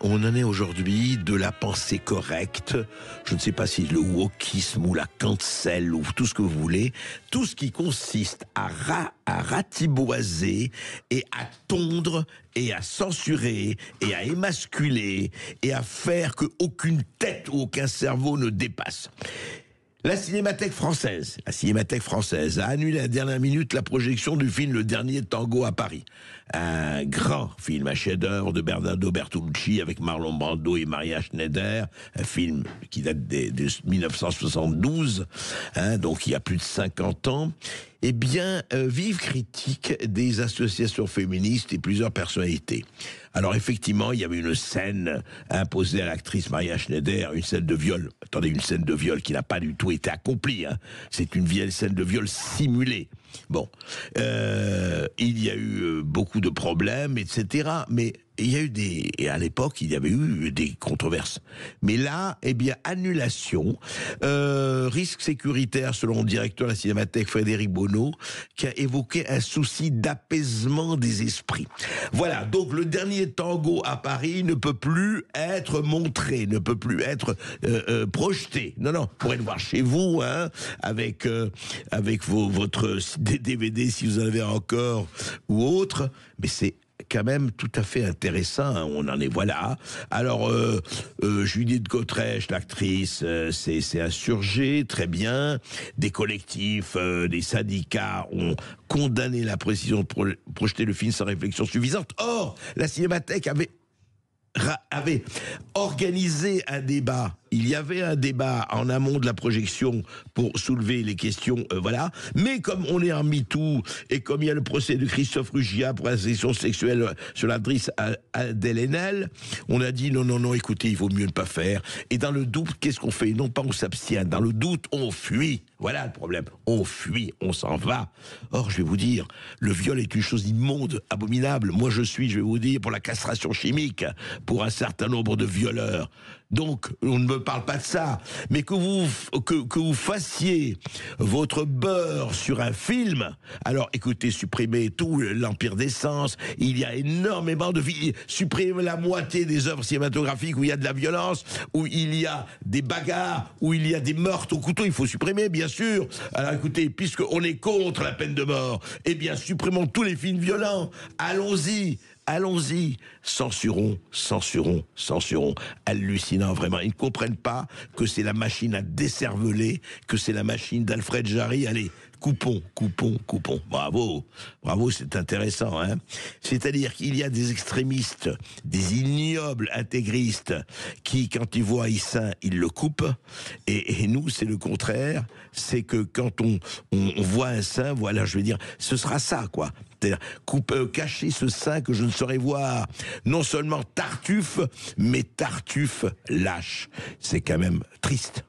on en est aujourd'hui de la pensée correcte, je ne sais pas si le wokisme ou la cancel ou tout ce que vous voulez, tout ce qui consiste à ratiboiser et à tondre et à censurer et à émasculer et à faire que aucune tête ou aucun cerveau ne dépasse. La Cinémathèque française a annulé à la dernière minute la projection du film Le Dernier Tango à Paris. Un grand film, un chef-d'œuvre de Bernardo Bertolucci avec Marlon Brando et Maria Schneider, un film qui date de 1972, donc il y a plus de 50 ans. Eh bien, vive critique des associations féministes et plusieurs personnalités. Alors effectivement, il y avait une scène imposée à l'actrice Maria Schneider, une scène de viol. Attendez, une scène de viol qui n'a pas du tout été accomplie. C'est une vieille scène de viol simulée. Bon, il y a eu beaucoup de problèmes, etc. Mais il y a eu et à l'époque, il y avait eu des controverses. Mais là, eh bien, annulation, risque sécuritaire selon le directeur de la Cinémathèque Frédéric Bonneau, qui a évoqué un souci d'apaisement des esprits. Voilà, donc le dernier tango à Paris ne peut plus être montré, ne peut plus être projeté. Non, vous pourrez le voir chez vous, avec votre DVD si vous en avez encore ou autre, mais c'est quand même tout à fait intéressant, on en est, voilà. Alors, Judith Godrèche, l'actrice, c'est insurgé, très bien. Des collectifs, des syndicats ont condamné la précision de projeter le film sans réflexion suffisante. Or, la Cinémathèque avait organisé un débat. Il y avait un débat en amont de la projection pour soulever les questions, voilà. Mais comme on est en MeToo et comme il y a le procès de Christophe Ruggia pour agression sexuelle sur l'actrice Adèle Haenel, on a dit non, écoutez, il vaut mieux ne pas faire. Et dans le doute, qu'est-ce qu'on fait? Non pas on s'abstient, dans le doute, on fuit. Voilà le problème. On fuit, on s'en va. Or, je vais vous dire, le viol est une chose immonde, abominable. Moi, je vais vous dire, pour la castration chimique, pour un certain nombre de violeurs. Donc, on ne me parle pas de ça, mais que vous fassiez votre beurre sur un film, alors écoutez, supprimez tout l'Empire des Sens, il y a énormément de... Supprimez la moitié des œuvres cinématographiques où il y a de la violence, où il y a des bagarres, où il y a des meurtres au couteau, il faut supprimer, bien sûr. Alors écoutez, puisqu'on est contre la peine de mort, eh bien, supprimons tous les films violents, allons-y, censurons. Hallucinant, vraiment. Ils ne comprennent pas que c'est la machine à décerveler, que c'est la machine d'Alfred Jarry. Allez, coupons. Bravo, c'est intéressant, C'est-à-dire qu'il y a des extrémistes, des ignobles intégristes qui, quand ils voient Issa, ils le coupent. Et nous, c'est le contraire. C'est que quand on voit un saint, voilà, je veux dire, ce sera ça, quoi. C'est-à-dire cacher ce sein que je ne saurais voir. Non seulement Tartuffe, mais Tartuffe lâche. C'est quand même triste.